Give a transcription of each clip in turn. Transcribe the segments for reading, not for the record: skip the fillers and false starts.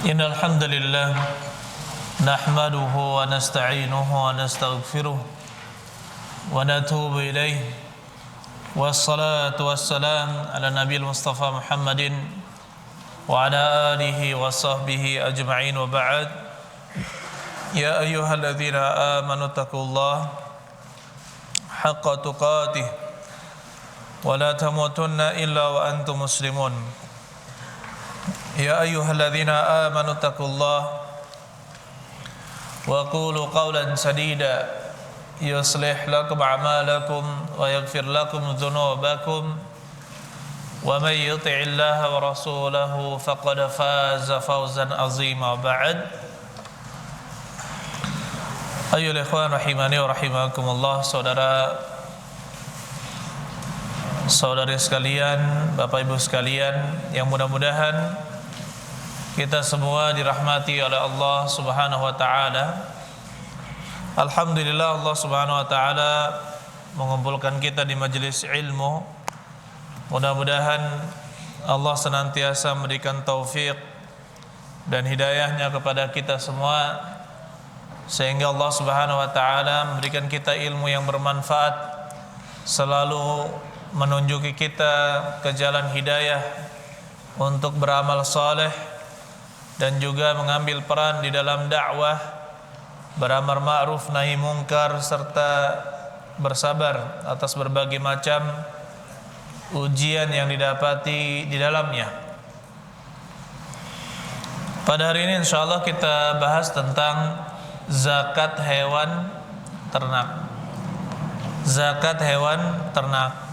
Innal hamdalillah nahmaduhu wa nasta'inuhu wa nastaghfiruh wa natubu ilayh wassalatu wassalam ala nabiyil mustafa Muhammadin wa ala alihi wa sahbihi ajma'in wa ba'd. Ya ayyuhalladzina amanu taqullaha haqqa tuqatih wa la tamutunna illa wa antum muslimun. Ya ayyuhalladzina amanu taqullaha wa qulu qawlan sadida yuslih lakum a'malakum wa yaghfir lakum dhunubakum wa may yuti'illaha wa rasulahu faqad faza fawzan 'azima. Ba'd. Ayyuhal ikhwan rahimani wa rahimakumullah, saudara-saudari sekalian, Bapak Ibu sekalian, yang mudah-mudahan kita semua dirahmati oleh Allah Subhanahu wa taala. Alhamdulillah, Allah Subhanahu wa taala mengumpulkan kita di majelis ilmu. Mudah-mudahan Allah senantiasa memberikan taufik dan hidayahnya kepada kita semua, sehingga Allah Subhanahu wa taala memberikan kita ilmu yang bermanfaat, selalu menunjuki kita ke jalan hidayah untuk beramal saleh dan juga mengambil peran di dalam dakwah, beramar ma'ruf nahi mungkar, serta bersabar atas berbagai macam ujian yang didapati di dalamnya. Pada hari ini insyaallah kita bahas tentang zakat hewan ternak. Zakat hewan ternak.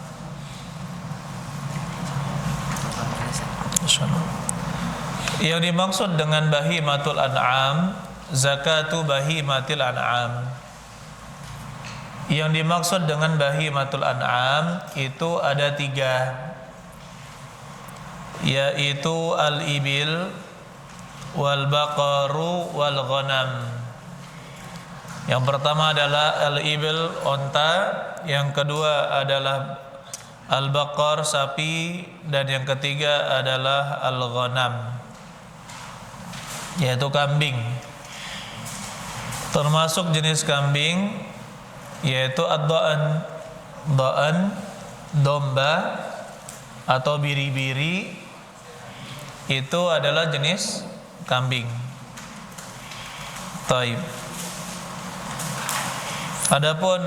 Yang dimaksud dengan bahimatul an'am, zakatu bahimatil an'am. Yang dimaksud dengan bahimatul an'am itu ada 3, yaitu al-ibil, wal baqaru, wal ghanam. Yang pertama adalah al-ibil, onta. Yang kedua adalah al-baqar, sapi. Dan yang ketiga adalah al-ghanam, yaitu kambing. Termasuk jenis kambing yaitu ad-da'an. Da'an, domba atau biri-biri, itu adalah jenis kambing. Taib. Adapun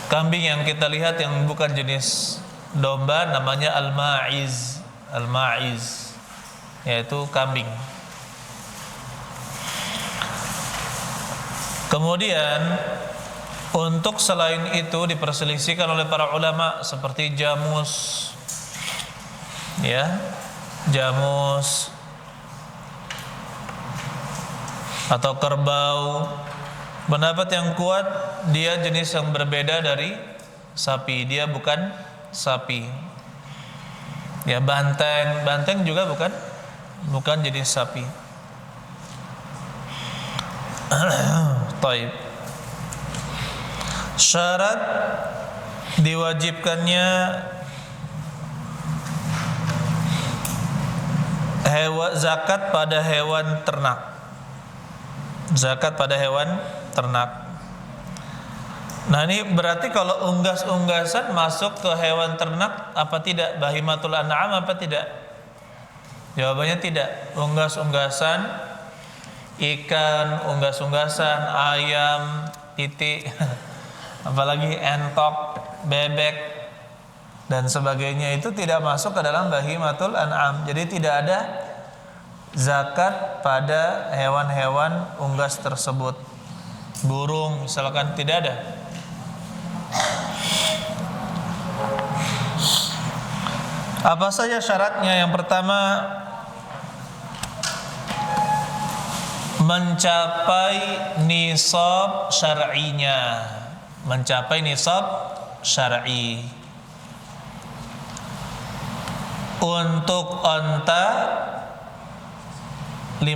kambing yang kita lihat yang bukan jenis domba namanya al-ma'iz. Al-ma'iz yaitu kambing. Kemudian untuk selain itu diperselisihkan oleh para ulama, seperti jamus, ya, jamus atau kerbau. Pendapat yang kuat, dia jenis yang berbeda dari sapi, dia bukan sapi. Ya, banteng juga bukan jenis sapi. Taib. Syarat diwajibkannya zakat pada hewan ternak. Zakat pada hewan ternak. Nah, ini berarti kalau unggas-unggasan masuk ke hewan ternak apa tidak? Bahimatul an'am apa tidak? Jawabannya tidak. Unggas-unggasan, ikan, unggas-unggasan, ayam, titik, apalagi entok, bebek dan sebagainya, itu tidak masuk ke dalam bahimatul an'am. Jadi tidak ada zakat pada hewan-hewan unggas tersebut. Burung misalkan tidak ada. Apa saja syaratnya? Yang pertama, mencapai nisab syar'inya. Mencapai nisab syar'i. Untuk onta 5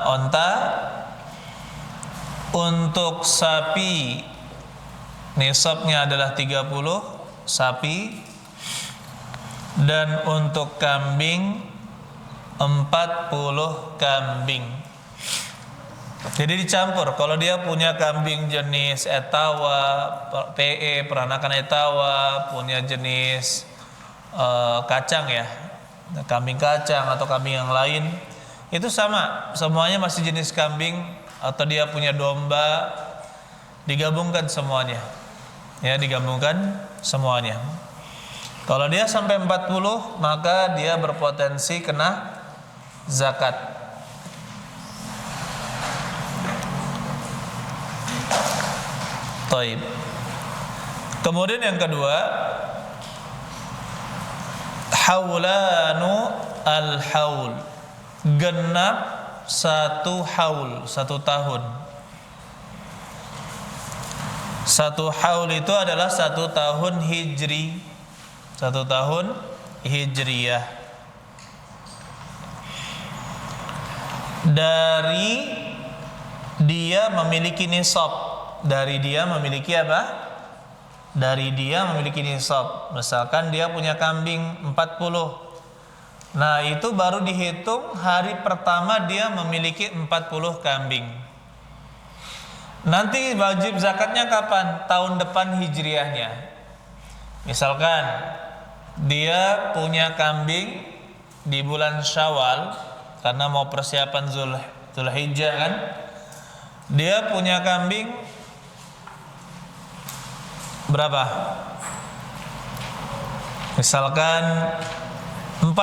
onta. Untuk sapi nisabnya adalah 30 sapi. Dan untuk kambing 40 kambing. Jadi dicampur. Kalau dia punya kambing jenis etawa, PE, peranakan etawa, punya jenis kacang ya, kambing kacang atau kambing yang lain, itu sama, semuanya masih jenis kambing. Atau dia punya domba, digabungkan semuanya. Ya, digabungkan semuanya. Kalau dia sampai 40, maka dia berpotensi kena zakat. Taib. Kemudian yang kedua, haulanu al-haul, genap 1 haul, 1 tahun. 1 haul itu adalah 1 tahun hijri, 1 tahun hijriyah. Dari dia memiliki nisab. Dari dia memiliki apa? Dari dia memiliki nisab. Misalkan dia punya kambing 40. Nah, itu baru dihitung hari pertama dia memiliki 40 kambing. Nanti wajib zakatnya kapan? Tahun depan hijriahnya. Misalkan dia punya kambing di bulan Syawal, karena mau persiapan Zulhijjah kan. Dia punya kambing berapa? Misalkan 40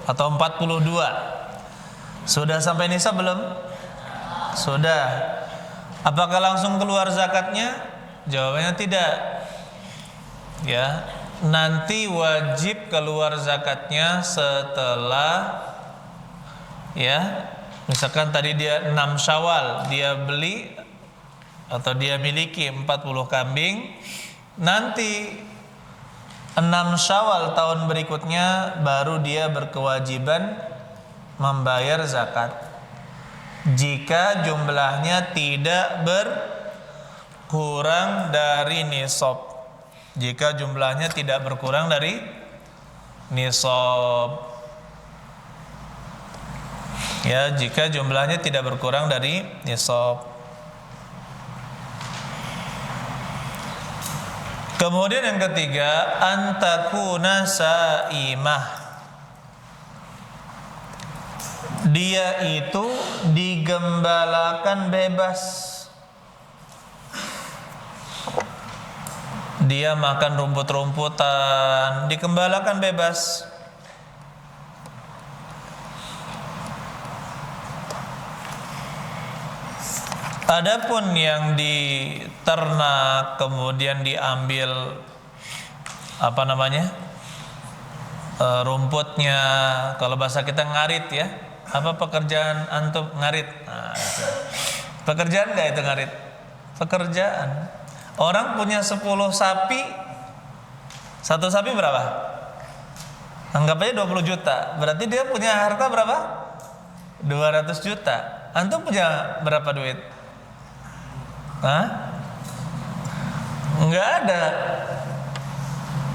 atau 42. Sudah sampai nisab belum? Sudah. Apakah langsung keluar zakatnya? Jawabannya tidak. Ya, nanti wajib keluar zakatnya setelah, ya, misalkan tadi dia 6 Syawal dia beli atau dia miliki 40 kambing, nanti 6 Syawal tahun berikutnya baru dia berkewajiban membayar zakat jika jumlahnya tidak berkurang dari nisab. Jika jumlahnya tidak berkurang dari nisab, ya, jika jumlahnya tidak berkurang dari nisab. Kemudian yang ketiga, antakuna saimah. Dia itu digembalakan bebas. Dia makan rumput-rumputan, digembalakan bebas. Adapun yang diternak kemudian diambil rumputnya, kalau bahasa kita ngarit ya. Apa pekerjaan antum ngarit? Nah, pekerjaan enggak itu ngarit? Pekerjaan. Orang punya 10 sapi, 1 sapi berapa? Anggap aja 20 juta. Berarti dia punya harta berapa? 200 juta. Antum punya berapa duit? Hah? Enggak ada.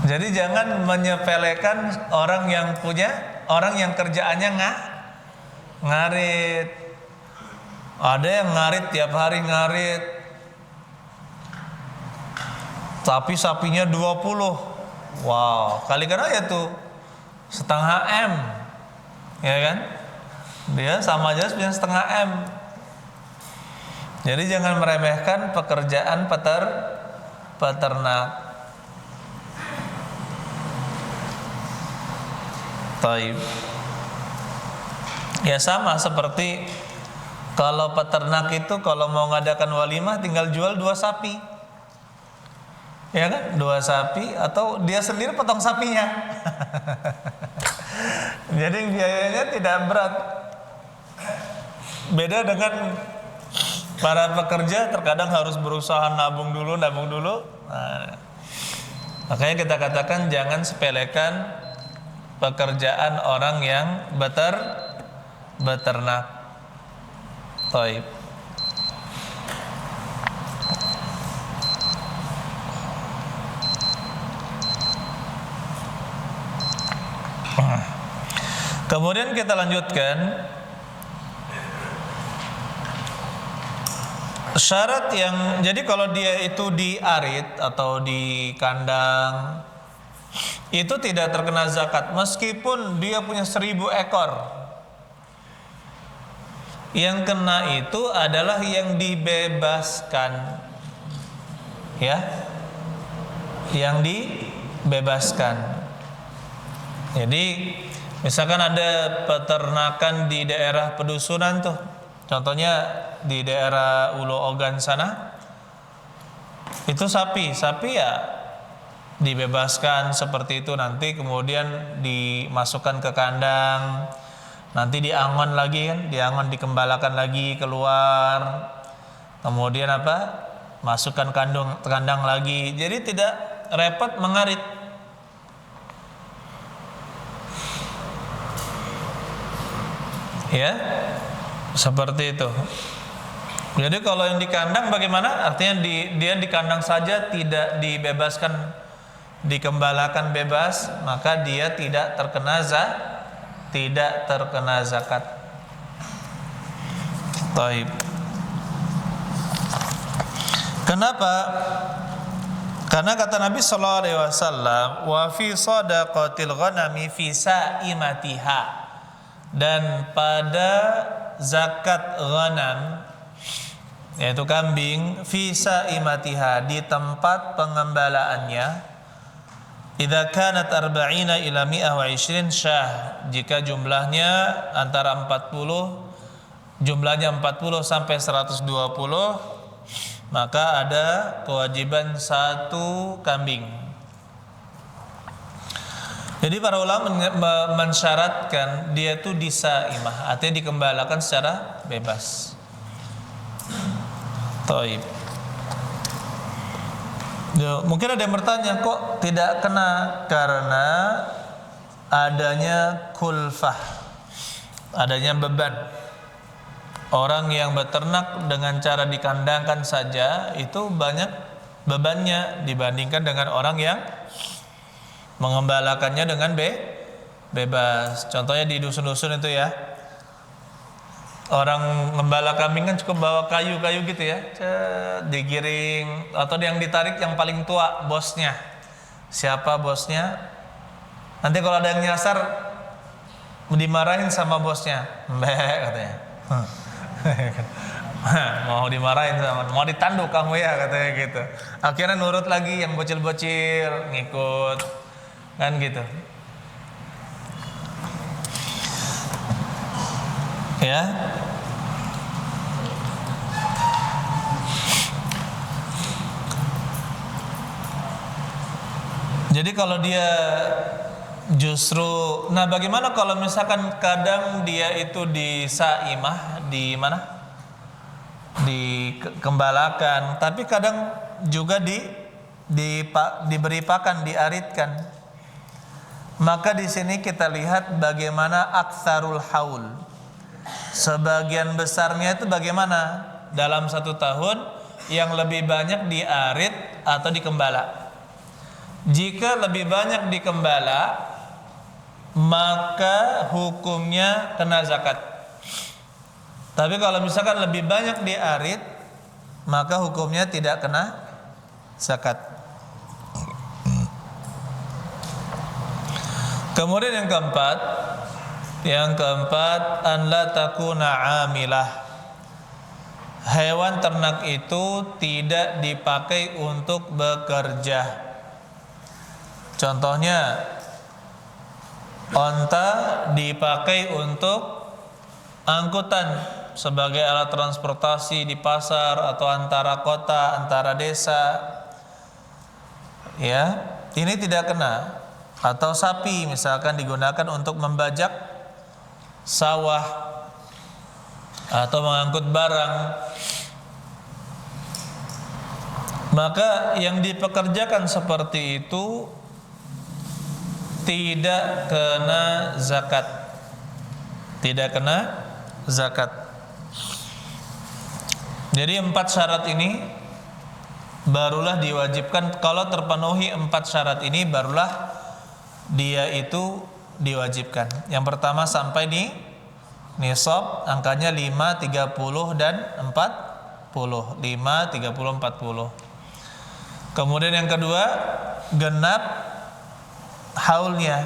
Jadi jangan menyepelekan orang yang kerjaannya ngarit. Ada yang ngarit tiap hari ngarit. Tapi sapinya 20. Wow, kalikan aja tuh setengah M. Ya kan? Dia sama aja punya setengah M. Jadi jangan meremehkan pekerjaan peternak. Taib. Ya sama seperti kalau peternak itu kalau mau ngadakan walimah tinggal jual 2 sapi. Ya kan? 2 sapi atau dia sendiri potong sapinya. Jadi biayanya tidak berat. Beda dengan para pekerja, terkadang harus berusaha nabung dulu. Nah, makanya kita katakan jangan sepelekan pekerjaan orang yang beternak. Taib. Kemudian kita lanjutkan syarat yang, jadi kalau dia itu di arit atau di kandang itu tidak terkena zakat meskipun dia punya 1000 ekor. Yang kena itu adalah yang dibebaskan, ya, yang dibebaskan. Jadi misalkan ada peternakan di daerah pedusunan tuh, contohnya di daerah Ulo Ogan sana, itu sapi ya dibebaskan seperti itu, nanti kemudian dimasukkan ke kandang, nanti diangon lagi kan, diangon, dikembalakan lagi keluar, kemudian masukkan kandang lagi, jadi tidak repot mengarit. Ya, seperti itu. Jadi kalau yang di kandang bagaimana? Artinya dia di kandang saja, tidak dibebaskan, dikembalakan bebas, maka dia tidak terkena zakat. Taib. Kenapa? Karena kata Nabi sallallahu alaihi wasallam, wa fi shadaqatil ghanami fi sa'imatiha. Dan pada zakat ghanam, yaitu kambing, fi sa'imatiha, di tempat pengembalaannya, idza kanat 40 ila 120 syah, jika jumlahnya antara 40 sampai 120, maka ada kewajiban 1 kambing. Jadi para ulama mensyaratkan dia itu disaimah, artinya dikembalakan secara bebas. Taib. Mungkin ada yang bertanya, kok tidak kena? Karena adanya kulfah, adanya beban. Orang yang beternak dengan cara dikandangkan saja itu banyak bebannya dibandingkan dengan orang yang mengembalakannya dengan bebas. Contohnya di dusun-dusun itu ya, orang ngembala kambing kan cukup bawa kayu-kayu gitu ya, digiring, atau yang ditarik yang paling tua, bosnya. Siapa bosnya? Nanti kalau ada yang nyasar dimarahin sama bosnya, mbak katanya. Mau dimarahin sama, mau ditanduk kamu ya katanya gitu. Akhirnya nurut lagi, yang bocil-bocil ngikut. Kan gitu. Ya. Jadi kalau dia justru, nah bagaimana kalau misalkan kadang dia itu di saimah, di mana? Dikembalakan, tapi kadang juga diberi pakan, diaritkan. Maka di sini kita lihat bagaimana aktsarul haul. Sebagian besarnya itu bagaimana? Dalam 1 tahun yang lebih banyak diarit atau dikembala. Jika lebih banyak dikembala, maka hukumnya kena zakat. Tapi kalau misalkan lebih banyak diarit, maka hukumnya tidak kena zakat. Kemudian yang keempat, an la takuna amilah. Hewan ternak itu tidak dipakai untuk bekerja. Contohnya, onta dipakai untuk angkutan sebagai alat transportasi di pasar atau antara kota, antara desa. Ya, ini tidak kena. Atau sapi misalkan digunakan untuk membajak sawah atau mengangkut barang, maka yang dipekerjakan seperti itu tidak kena zakat. Tidak kena zakat. Jadi 4 syarat ini barulah diwajibkan. Kalau terpenuhi 4 syarat ini, barulah dia itu diwajibkan. Yang pertama sampai di nisab, angkanya 5, 30 dan 40. 5, 30, 40. Kemudian yang kedua, genap haulnya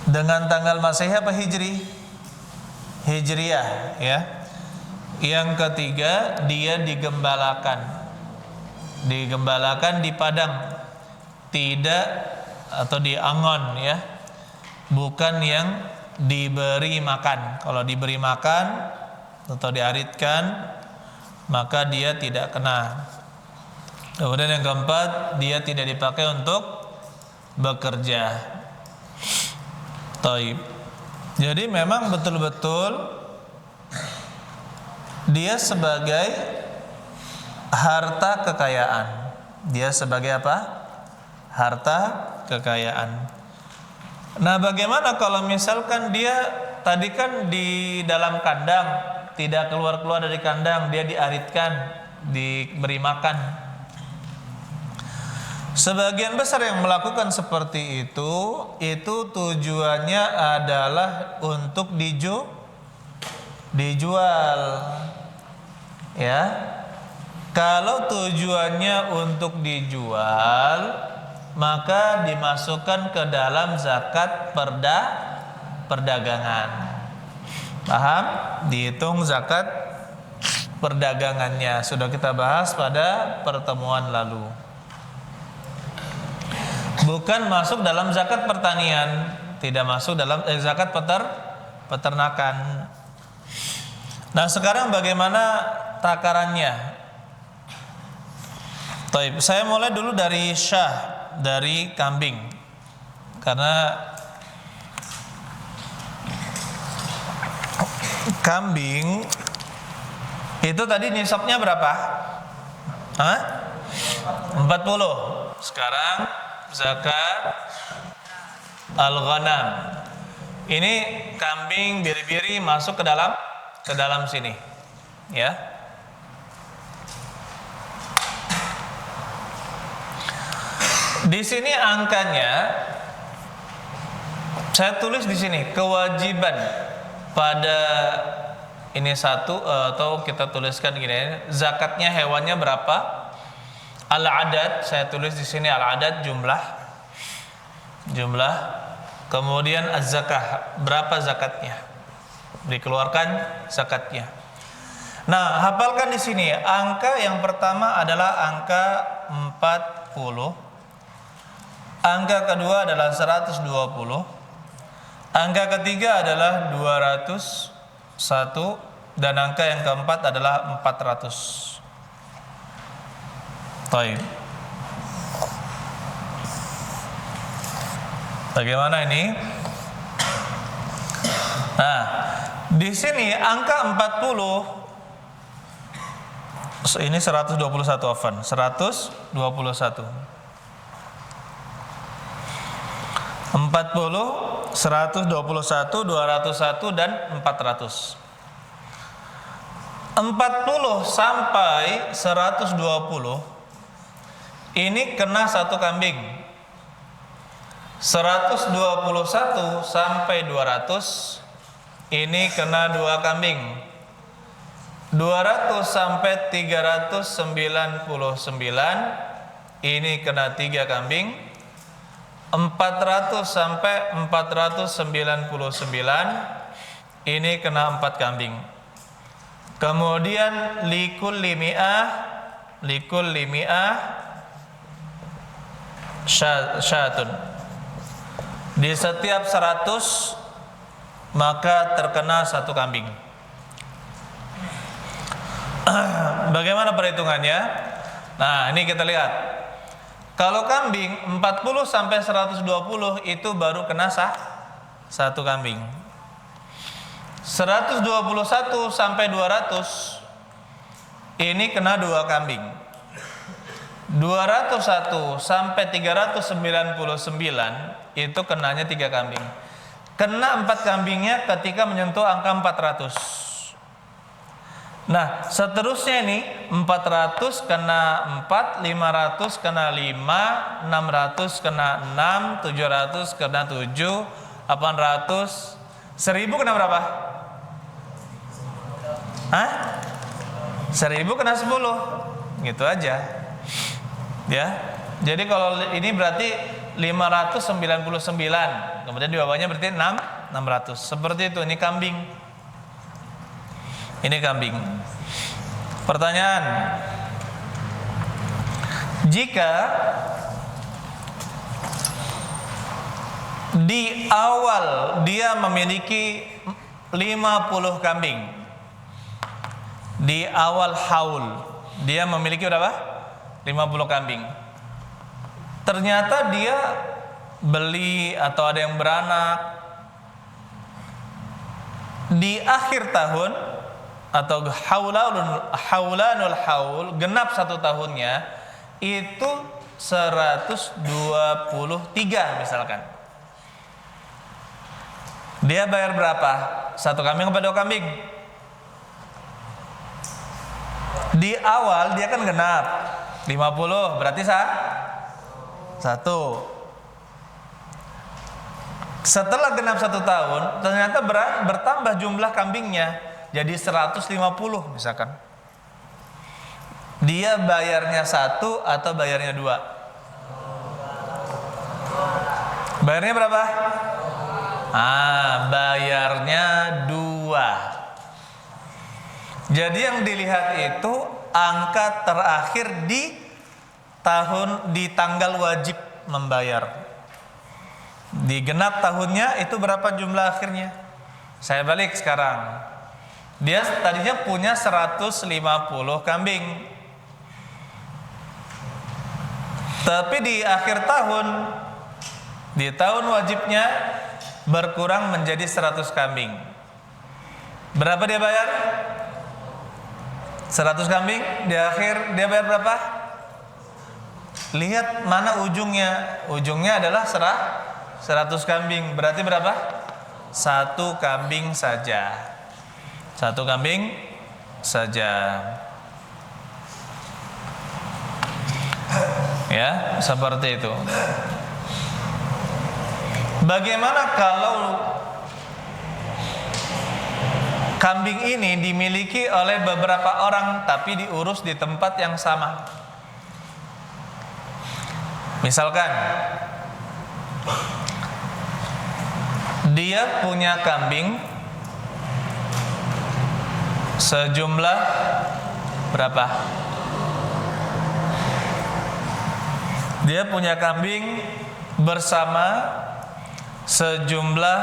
dengan tanggal Masehi apa Hijri? Hijriyah, ya. Yang ketiga, dia digembalakan di padang, tidak atau di angon, ya, bukan yang diberi makan. Kalau diberi makan atau diaritkan, maka dia tidak kena. Kemudian yang keempat, dia tidak dipakai untuk bekerja. Taib. Jadi memang betul-betul dia sebagai harta kekayaan. Dia sebagai apa? Harta kekayaan. Nah, bagaimana kalau misalkan dia tadi kan di dalam kandang, tidak keluar-keluar dari kandang, dia diaritkan, diberi makan. Sebagian besar yang melakukan seperti itu tujuannya adalah untuk dijual. Ya. Kalau tujuannya untuk dijual, maka dimasukkan ke dalam zakat perdagangan. Paham? Dihitung zakat perdagangannya. Sudah kita bahas pada pertemuan lalu. Bukan masuk dalam zakat pertanian, tidak masuk dalam zakat peternakan. Nah, sekarang bagaimana takarannya? Taib. Saya mulai dulu dari syah, dari kambing, karena kambing itu tadi nisabnya berapa? 40. Sekarang zakat al-ghanam. Ini kambing biri-biri masuk ke dalam sini, ya. Di sini angkanya saya tulis di sini kewajiban pada ini satu, atau kita tuliskan gini, zakatnya hewannya berapa? Al-adad, saya tulis di sini al-adad, jumlah. Kemudian az-zakah, berapa zakatnya? Dikeluarkan zakatnya. Nah, hafalkan di sini, angka yang pertama adalah angka 40. Angka kedua adalah 120. Angka ketiga adalah 201 dan angka yang keempat adalah 400. Baik. Bagaimana ini? Nah, di sini angka 40 ini 121 afan, 121. 40, 121, 201 dan 400. 40 sampai 120 ini kena satu kambing. 121 sampai 200 ini kena dua kambing. 200 sampai 399 ini kena tiga kambing. 400 sampai 499 ini kena 4 kambing. Kemudian likul limi'ah syatun. Di setiap 100 maka terkena satu kambing. Bagaimana perhitungannya? Nah, ini kita lihat. Kalau kambing 40 sampai 120 itu baru kena satu kambing. 121 sampai 200 ini kena dua kambing. 201 sampai 399 itu kenanya 3 kambing. Kena 4 kambingnya ketika menyentuh angka 400. Nah, seterusnya ini 400 kena 4, 500 kena 5, 600 kena 6, 700 kena 7, 800, 1000 kena berapa? Hah? 1000 kena 10. Gitu aja. Ya. Jadi kalau ini berarti 599. Kemudian di bawahnya berarti 600. Seperti itu, ini kambing. Ini kambing. Pertanyaan, jika di awal dia memiliki 50 kambing, di awal haul dia memiliki berapa? 50 kambing. Ternyata dia beli atau ada yang beranak di akhir tahun atau haulanul haul, genap 1 tahunnya itu 123 misalkan. Dia bayar berapa? 1 kambing apa 2 kambing? Di awal dia kan genap 50, berarti 1. Setelah genap 1 tahun, ternyata bertambah jumlah kambingnya jadi 150 misalkan. Dia bayarnya 1 atau bayarnya 2? Bayarnya berapa? Bayarnya 2. Jadi yang dilihat itu angka terakhir di tanggal wajib membayar. Di genap tahunnya itu berapa jumlah akhirnya? Saya balik sekarang. Dia tadinya punya 150 kambing. Tapi di akhir tahun, di tahun wajibnya berkurang menjadi 100 kambing. Berapa dia bayar? 100 kambing. Di akhir dia bayar berapa? Lihat mana ujungnya. Ujungnya adalah 100 kambing. Berarti berapa? 1 kambing saja. 1 kambing saja. Ya, seperti itu. Bagaimana kalau kambing ini dimiliki oleh beberapa orang tapi diurus di tempat yang sama? Misalkan dia punya kambing sejumlah berapa? Dia punya kambing bersama sejumlah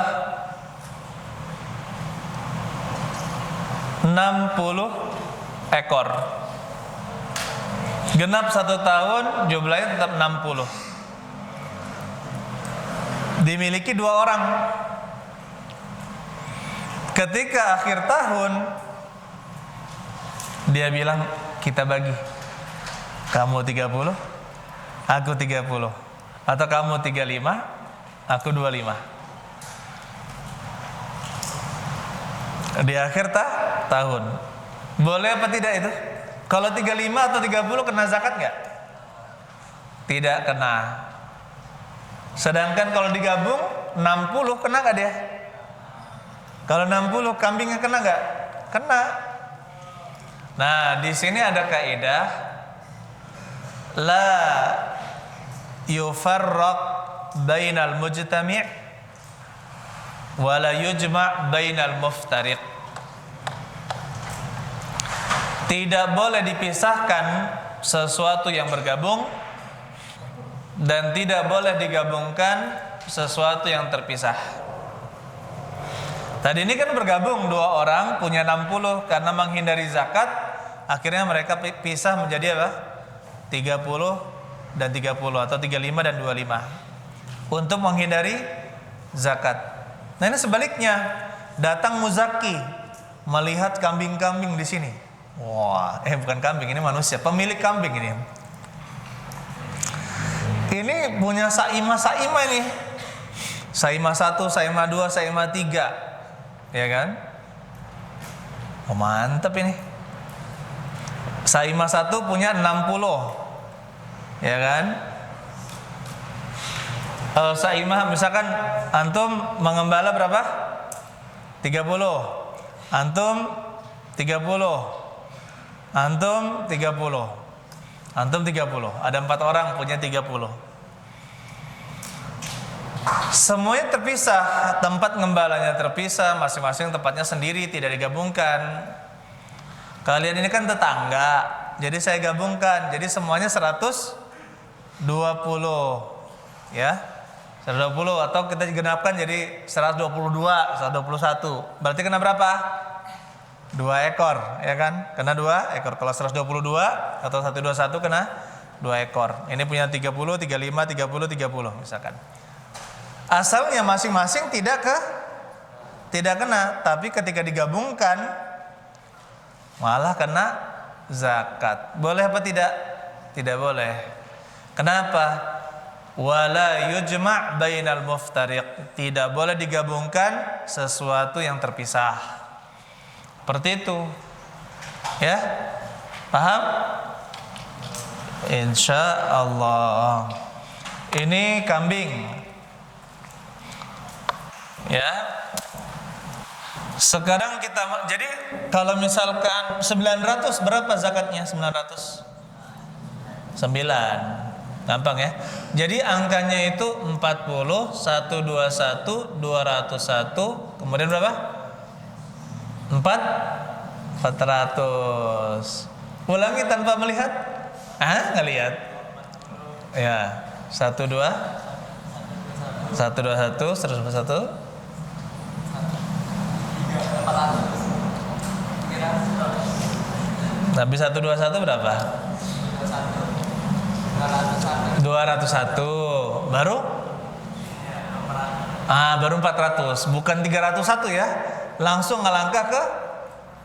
60 ekor. Genap 1 tahun jumlahnya tetap 60. Dimiliki 2 orang. Ketika akhir tahun dia bilang kita bagi. Kamu 30, aku 30. Atau kamu 35, aku 25. Di akhir tahun. Boleh apa tidak itu? Kalau 35 atau 30 kena zakat enggak? Tidak kena. Sedangkan kalau digabung 60 kena enggak dia? Kalau 60 kambingnya kena enggak? Kena. Nah, di sini ada kaidah la yufarraq bainal mujtami' wa la yujma' bainal muftariq. Tidak boleh dipisahkan sesuatu yang bergabung dan tidak boleh digabungkan sesuatu yang terpisah. Tadi ini kan bergabung 2 orang punya 60 karena menghindari zakat, akhirnya mereka pisah menjadi apa? 30 dan 30 atau 35 dan 25 untuk menghindari zakat. Nah, ini sebaliknya, datang muzaki melihat kambing-kambing di sini. Wah, bukan kambing, ini manusia, pemilik kambing ini. Ini punya saimah ini. Saimah 1, saimah 2, saimah 3. Ya kan? Oh, mantap ini. Saimah satu punya 60. Ya kan? Saimah misalkan antum mengembala berapa? 30. Antum 30. Antum 30. Antum 30. Ada 4 orang punya 30. Semuanya terpisah, tempat ngembalanya terpisah, masing-masing tempatnya sendiri, tidak digabungkan. Kalian ini kan tetangga, jadi saya gabungkan, jadi semuanya 120, ya, 120 atau kita genapkan jadi 122, 121. Berarti kena berapa? 2 ekor, ya kan? Kena 2 ekor. Kalau 122 atau 121 kena 2 ekor. Ini punya 30, 35, 30, 30 misalkan. Asalnya masing-masing tidak kena, tapi ketika digabungkan malah kena zakat. Boleh apa tidak? Tidak boleh. Kenapa? Wala yujma' bainal muftariq. Tidak boleh digabungkan sesuatu yang terpisah. Seperti itu. Ya? Paham? Insyaallah. Ini kambing. Ya. Sekarang kita, jadi kalau misalkan 900 berapa zakatnya? 900 9. Gampang ya. Jadi angkanya itu 40, 121, 201, kemudian berapa? 400. Ulangi tanpa melihat? Nggak lihat. Ya, 12 121 121. Habis 121 berapa? 201. Baru? Baru 400. Bukan 301 ya. Langsung ngelangkah ke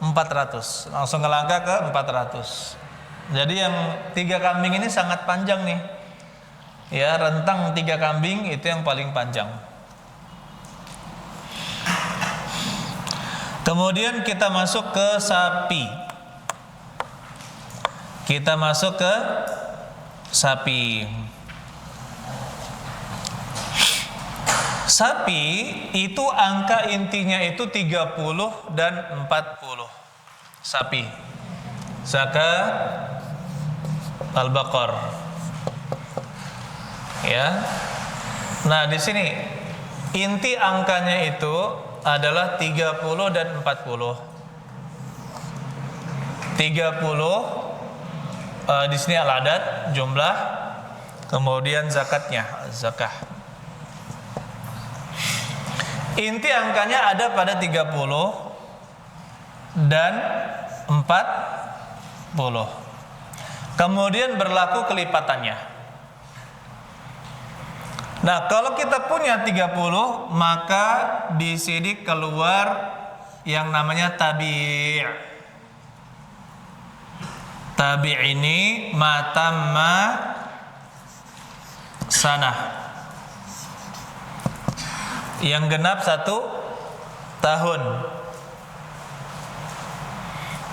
400. Langsung ngelangkah ke 400. Jadi yang 3 kambing ini sangat panjang nih. Ya, rentang 3 kambing itu yang paling panjang. Kemudian kita masuk ke sapi. Kita masuk ke sapi. Sapi itu angka intinya itu 30 dan 40. Sapi. Zakat al-baqar. Ya. Nah, di sini inti angkanya itu adalah 30 dan 40. 30 di sini al-adad jumlah, kemudian zakatnya zakah. Inti angkanya ada pada 30 dan 40. Kemudian berlaku kelipatannya. Nah, kalau kita punya 30, maka di sini keluar yang namanya tabi'. Tabi' ini matamma sanah. Yang genap 1 tahun.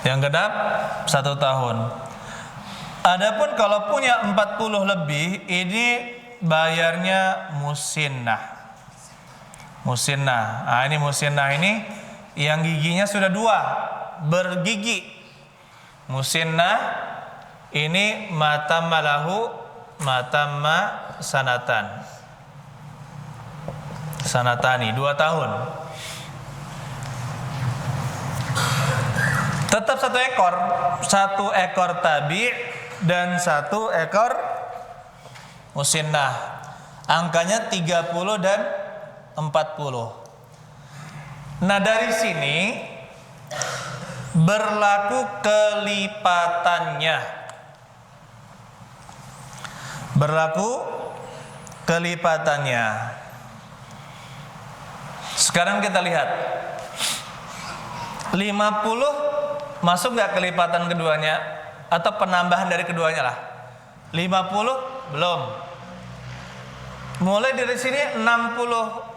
Yang genap 1 tahun. Adapun kalau punya 40 lebih, ini bayarnya musinnah. Musinnah. Ini musinnah ini yang giginya sudah 2, bergigi. Musinnah ini matamma lahu matamma sanatan. Sanatani 2 tahun. Tetap 1 ekor. 1 ekor tabi' dan 1 ekor musinnah. Angkanya 30 dan 40. Nah, dari sini berlaku kelipatannya. Berlaku kelipatannya. Sekarang kita lihat 50 masuk gak kelipatan keduanya? Atau penambahan dari keduanya lah. 50 belum. Mulai dari sini 60.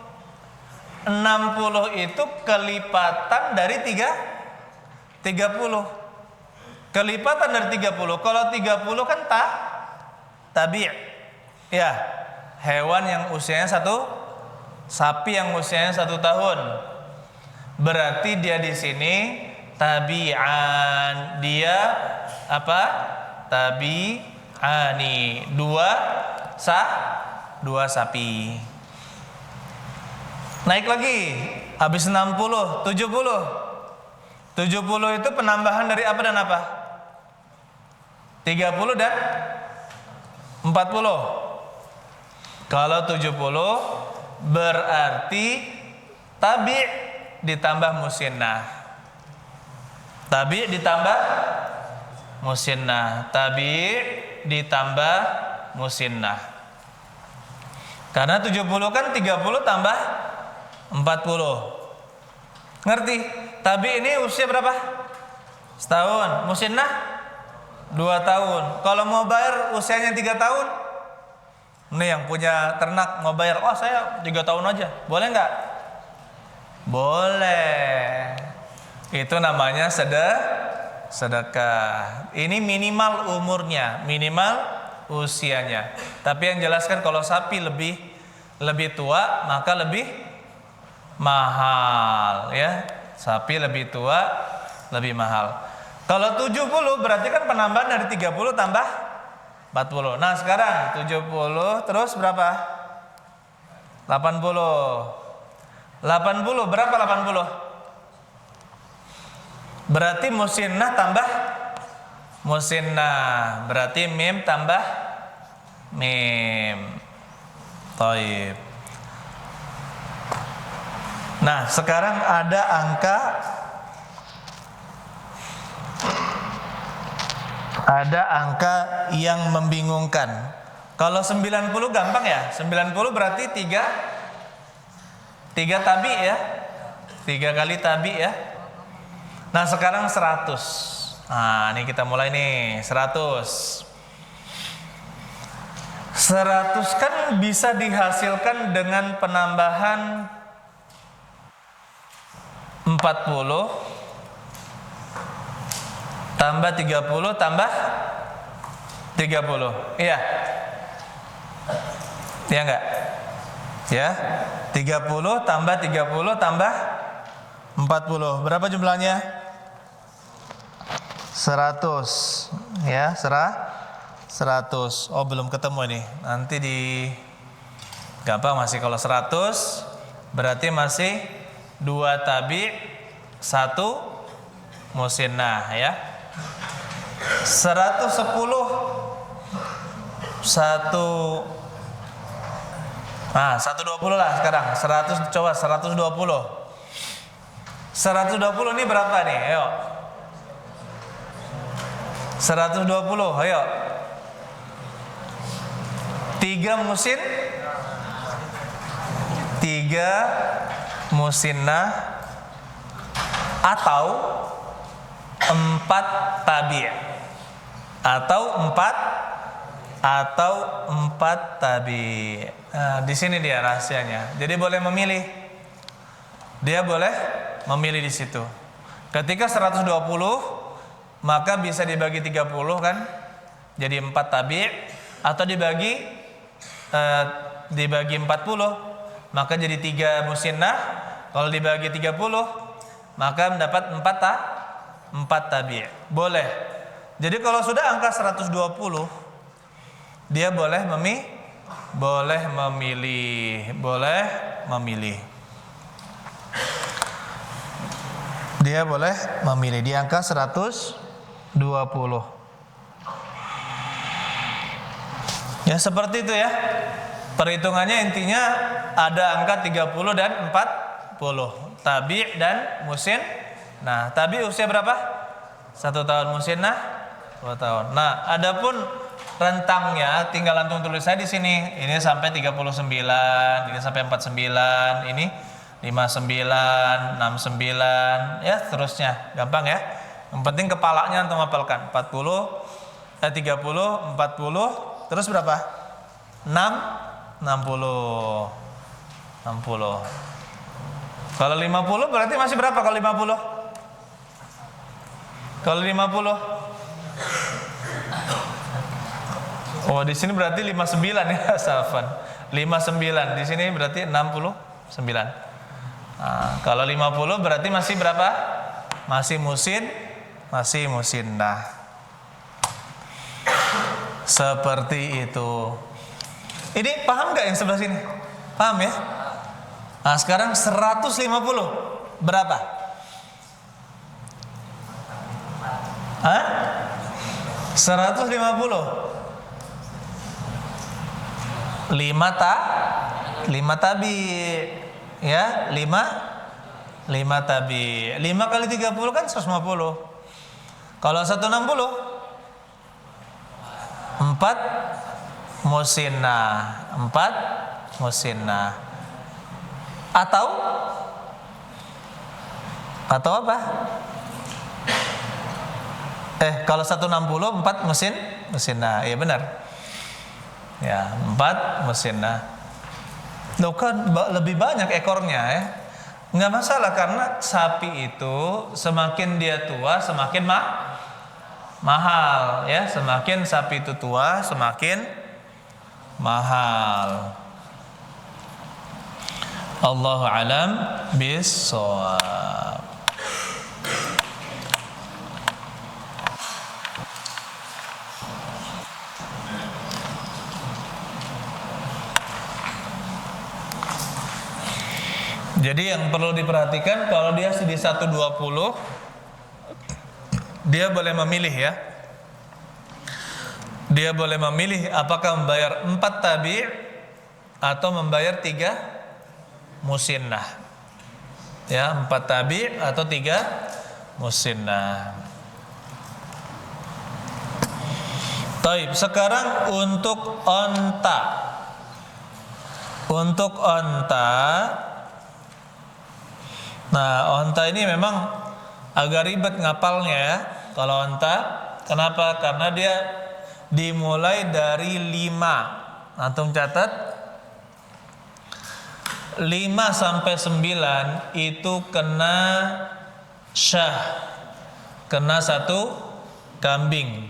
60 itu kelipatan dari 30. kelipatan dari 30. Kalau 30 kan tabi'. Ya, hewan yang usianya sapi yang usianya 1 tahun. Berarti dia di sini tabi'an. Dia apa? Tabi'ani. Dua sapi. Naik lagi. Habis 60, 70. 70 itu penambahan dari apa dan apa? 30 dan 40. Kalau 70 berarti tabi' ditambah musinnah. Tabi' ditambah musinnah. Tabi' ditambah musinnah. Karena 70 kan 30 tambah 40. Ngerti? Tabi ini usia berapa? Setahun. Musinnah 2 tahun. Kalau mau bayar usianya 3 tahun. Ini yang punya ternak mau bayar, oh saya 3 tahun aja. Boleh nggak? Boleh. Itu namanya sedekah. Ini minimal umurnya, minimal usianya. Tapi yang jelaskan kalau sapi lebih tua maka lebih mahal ya. Sapi lebih tua lebih mahal. Kalau 70 berarti kan penambahan dari 30 tambah 40. Nah, sekarang 70 terus berapa? 80. 80 berapa 80? Berarti musinnah tambah musinnah. Berarti mim tambah mim. Taib. Nah, sekarang ada angka yang membingungkan. Kalau 90 gampang ya. 90 berarti 3 tabi ya. 3 kali tabi ya. Nah, sekarang 100. Nah, ini kita mulai nih, 100. 100 kan bisa dihasilkan dengan penambahan 40 tambah 30 tambah 30. Iya. Iya enggak? Ya. 30 tambah 30 tambah 40. Berapa jumlahnya? 100. Ya, 100. Oh, belum ketemu ini. Nanti gampang masih kalau 100 berarti masih 2 tabi 1 musinnah ya. 110 120 lah sekarang. 100 coba 120. 120 ini berapa nih? Ayo. 120, ayo. 3 musinnah atau 4 tabi' atau 4 tabi'. Nah, di sini dia rahasianya. Jadi boleh memilih. Dia boleh memilih di situ. Ketika 120 maka bisa dibagi 30 kan? Jadi 4 tabi' atau dibagi 40 maka jadi 3 musinnah. Kalau dibagi 30 maka mendapat 4 tabi'. Boleh. Jadi kalau sudah angka 120 dia boleh memilih. Dia boleh memilih di angka 120. Ya seperti itu ya. Perhitungannya intinya ada angka 30 dan 40. Tabi' dan musin. Nah, tabi' usia berapa? 1 tahun, musinnah 2 tahun. Nah, adapun rentangnya tinggal antum tulis saya di sini. Ini sampai 39, ini sampai 49, ini 59, 69, ya seterusnya. Gampang ya. Yang penting kepalanya antum hafalkan. 30, 40, terus berapa? 60. Kalau 50 berarti masih berapa kalau 50? Kalau 50 Oh, di sini berarti 59 ya, Safan. 59. Di sini berarti 69. Nah, kalau 50 berarti masih berapa? Masih musinnah. Seperti itu. Ini paham nggak yang sebelah sini? Paham ya? Nah, sekarang 150 berapa? Hah? 150 5 tabi ya, 5 tabi. 5 kali 30 kan 150. Kalau 160 4 musinnah. Atau apa? Kalau 160 4 musinnah. Iya benar. Ya, 4 musinnah. Loh kan lebih banyak ekornya ya. Nggak masalah, karena sapi itu semakin dia tua semakin mahal ya. Semakin sapi itu tua semakin mahal. Allahu a'lam bis-shawab. Jadi yang perlu diperhatikan, kalau dia di 120 dia boleh memilih ya. Dia boleh memilih apakah membayar 4 tabi' atau membayar 3 musinnah. Ya, 4 tabi' atau 3 musinnah. Taib, sekarang untuk onta. Nah, onta ini memang agak ribet ngapalnya ya. Kalau onta, kenapa? Karena dia dimulai dari 5. Antum catat 5 sampai 9 itu kena syah, kena 1 kambing.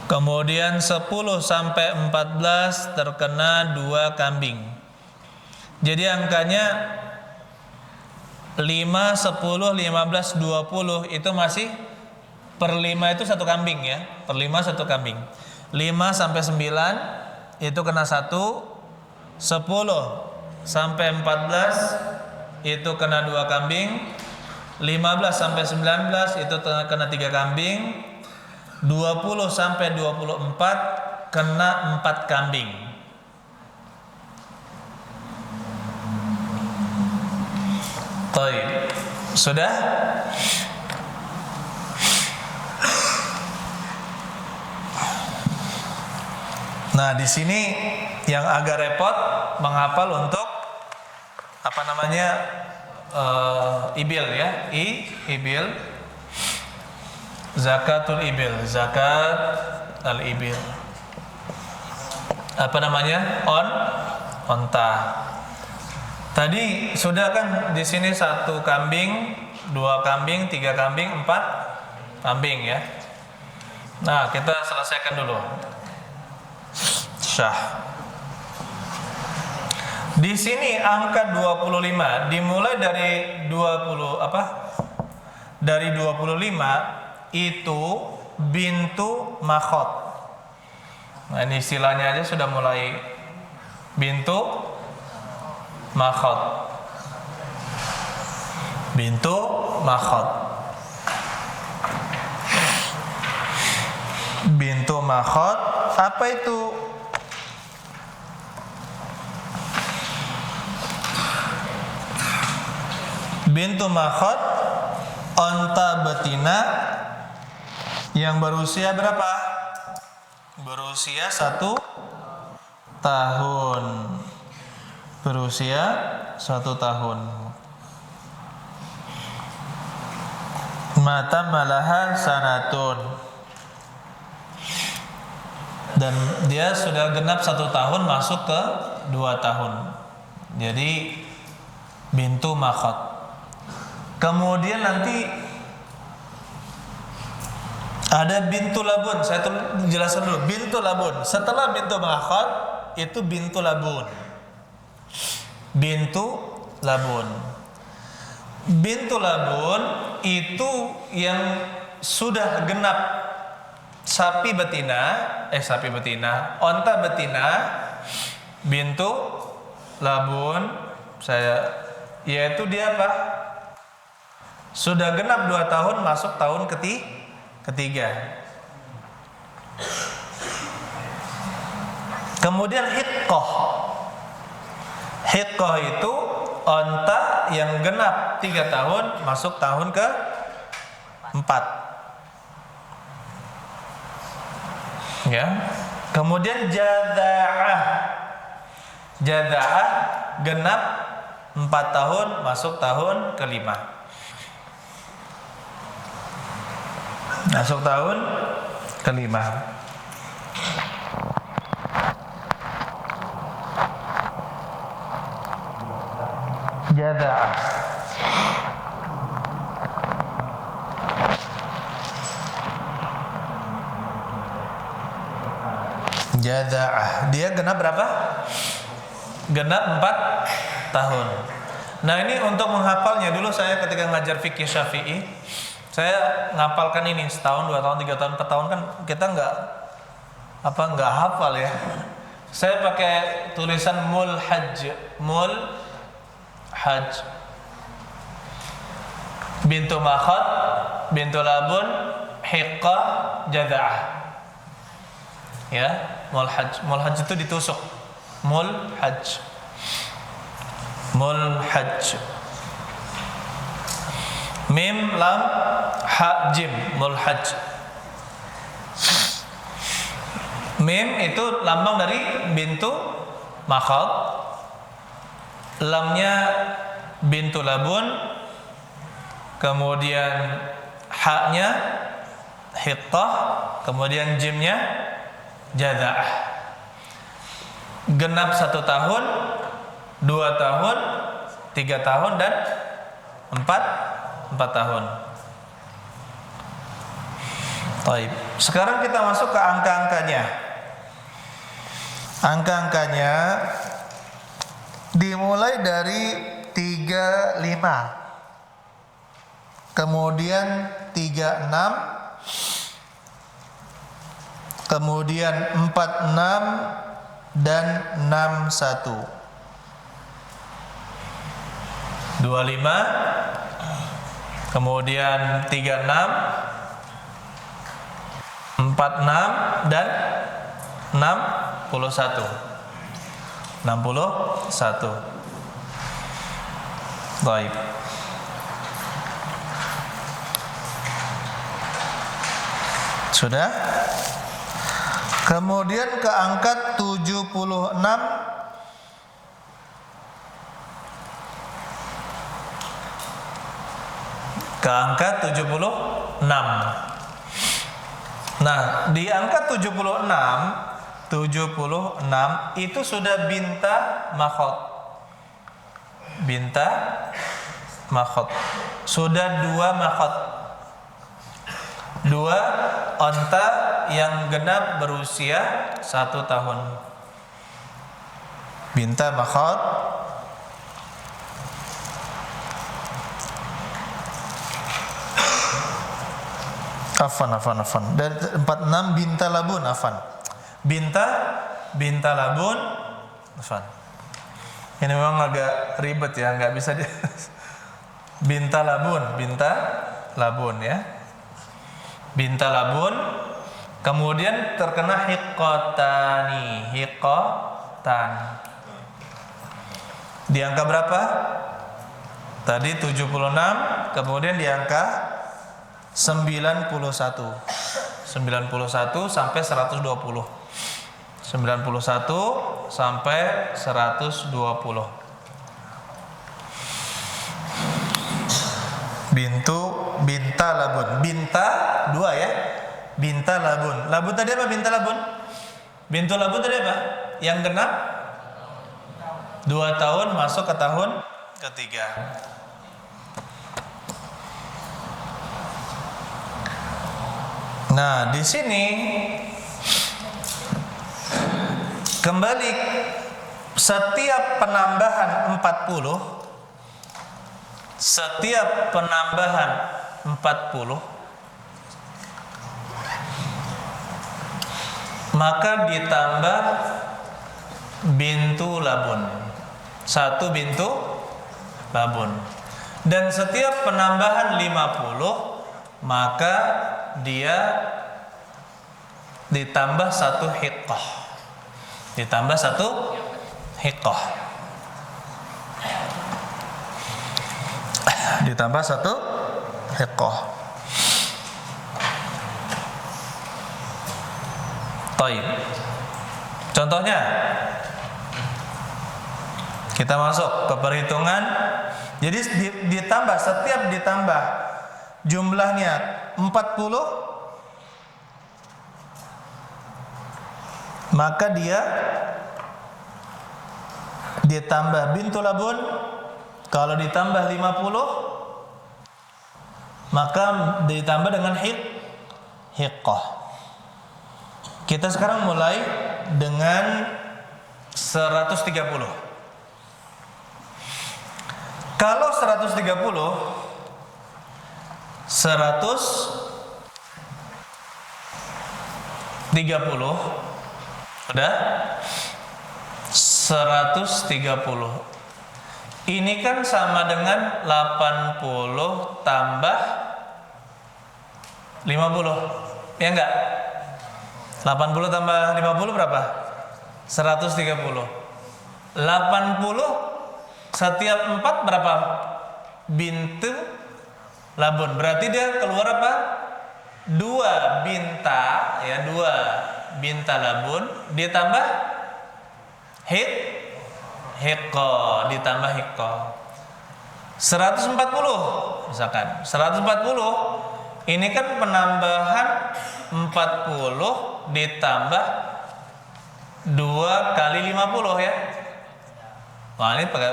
Kemudian 10 sampai 14 terkena 2 kambing. Jadi angkanya 5, 10, 15, 20 itu masih per 5 itu 1 kambing ya. Per 5 1 kambing. 5 sampai 9 itu kena 1. 10 sampai 14 itu kena 2 kambing. 15 sampai 19 itu kena 3 kambing. 20 sampai 24 kena 4 kambing. Baik, sudah? Nah, di sini yang agak repot menghafal untuk apa namanya ibil ya, ibil, zakatul ibil, zakat al ibil. Apa namanya? Onta. Tadi sudah kan di sini 1 kambing, 2 kambing, 3 kambing, 4 kambing ya. Nah, kita selesaikan dulu. Syah. Di sini angka 25 dimulai dari 20 apa? Dari 25 itu bintu makhot. Nah, ini istilahnya aja sudah mulai bintu makhot. Bintu makhot. Bintu makhot, apa itu? Bintu makhot, onta betina yang berusia berapa? Berusia 1 tahun. Berusia 1 tahun. Mata malaha sanatun. Dan dia sudah genap 1 tahun masuk ke 2 tahun. Jadi bintu makhot. Kemudian nanti Ada bintu labun. Saya jelaskan dulu. Bintu labun. Setelah bintu makhad itu bintu labun. Bintu labun. Bintu labun itu yang sudah genap sapi betina, onta betina, bintu labun. Yaitu dia apa? Sudah genap 2 tahun, masuk tahun ketiga. Kemudian hiqqah. Hiqqah itu onta yang genap 3 tahun, masuk tahun ke-4. Ya. Kemudian jadza'ah. Jadza'ah genap 4 tahun, masuk tahun ke-5. Masuk tahun ke-5. Jadza'ah. Jadza'ah. Dia genap berapa? Genap 4 tahun. Nah, ini untuk menghafalnya, dulu saya ketika ngajar fikih Syafi'i, saya ngapalkan ini setahun, 2 tahun, 3 tahun, 4 tahun kan kita nggak hafal ya. Saya pakai tulisan mulhaj, bintu makhad, bintu labun, hiqqah, jadza'ah. Ya, mulhaj itu ditusuk. Mulhaj. Mim, lam, ha, jim, mulhaj. Mim itu lambang dari bintu makhad, lamnya bintu labun, kemudian ha-nya hiqqah, kemudian jimnya jadza'ah. Genap 1 tahun, 2 tahun, 3 tahun, dan 4 tahun. Baik. Sekarang kita masuk ke angka-angkanya. Angka-angkanya dimulai dari 35, kemudian 36, kemudian 46 dan 61. 25, kemudian 36, 46 dan 61. 61. Baik. Sudah? Kemudian ke angka 76. Ke angka 76. Nah, di angka 76 itu sudah binta makhad. Binta makhad. Sudah 2 makhad. 2 onta yang genap berusia 1 tahun. Binta makhad. Afan. Dari 46 binta labun, afan. Binta labun, afan. Ini memang agak ribet ya, nggak bisa di binta labun ya. Binta labun, kemudian terkena hiqqatan. Di angka berapa? Tadi 76, kemudian di angka 91 sampai 120. 91 sampai 120. Binta labun. Binta 2 ya. Binta labun. Labun tadi apa? Binta labun. Bintu labun tadi apa? Yang genap 2 tahun, masuk ke tahun ketiga. Nah, di sini kembali setiap penambahan 40 maka ditambah bintu labun, 1 bintu labun. Dan setiap penambahan 50 maka dia ditambah 1 hiqqah. Ditambah 1 hiqqah. Ditambah 1 hiqqah. Taib. Contohnya, kita masuk ke perhitungan. Jadi ditambah, setiap ditambah jumlahnya 40, maka dia ditambah bintu labun. Kalau ditambah 50, maka ditambah dengan hiqqah. Kita sekarang mulai dengan 130. Kalau 130 udah 130. Ini kan sama dengan 80 tambah 50. Ya enggak? 80 tambah 50 berapa? 130. 80 setiap 4 berapa? Bintu labun. Berarti dia keluar apa? 2 binta, ya, 2 binta labun ditambah hiqqah, ditambah hiqqah. 140 misalkan. 140 ini kan penambahan 40 ditambah 2 kali 50 ya. Wah, ini pakai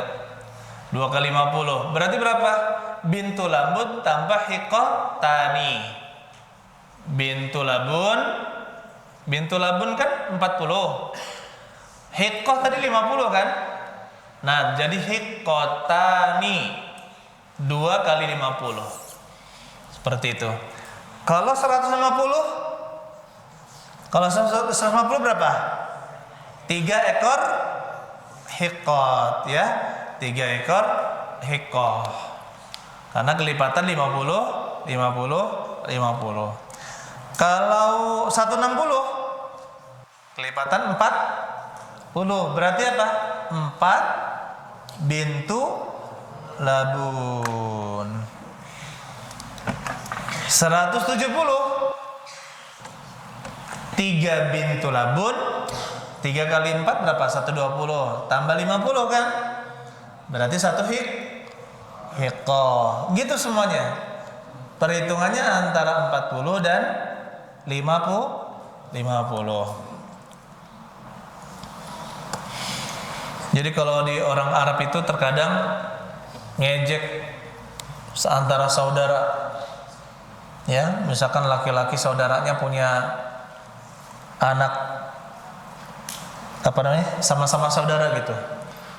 2 kali 50. Berarti berapa? Bintu labun tambah hiqqah tani. Bintu labun kan 40. Hiqqah tadi 50 kan? Nah, jadi hiqqah tani 2 kali 50. Seperti itu. Kalau 150? Kalau 150 berapa? 3 ekor hiqqat, ya. 3 ekor hiqqah. Karena kelipatan 50, 50, 50. Kalau 160 kelipatan 40. Berarti apa? 4 bintu labun. 170 3 bintu labun. 3 kali 4 berapa? 120. Tambah 50 kan? Berarti 1 hiqqah. Gitu semuanya. Perhitungannya antara 40 dan 50. Jadi kalau di orang Arab itu terkadang ngejek antara saudara. Ya, misalkan laki-laki saudaranya punya anak apa namanya? Sama-sama saudara gitu.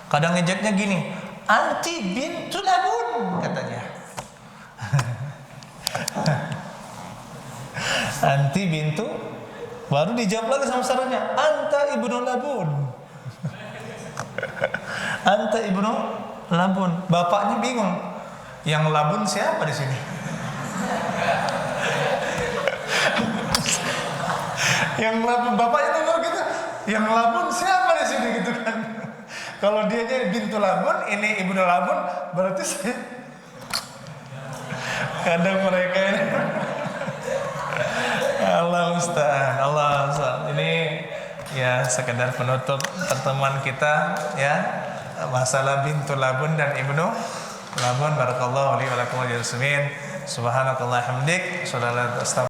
Kadang ngejeknya gini, "Anti bintu labun," katanya. Anti bintu, baru dijawab lagi sama saudaranya, "Anta ibnu labun." Anta ibnu labun. Bapaknya bingung. Yang labun siapa di sini? Yang labun, bapaknya dengar gitu. Yang labun siapa di sini gitu kan? Kalau dianya bintu labun, ini ibnu labun, berarti saya. Kadang mereka ini Allah Ustaz. Ini ya sekedar penutup pertemuan kita ya, masalah bintu labun dan ibnu labun. Barakallahu li wa lakum wa jazmin. Subhanakallah hamdik.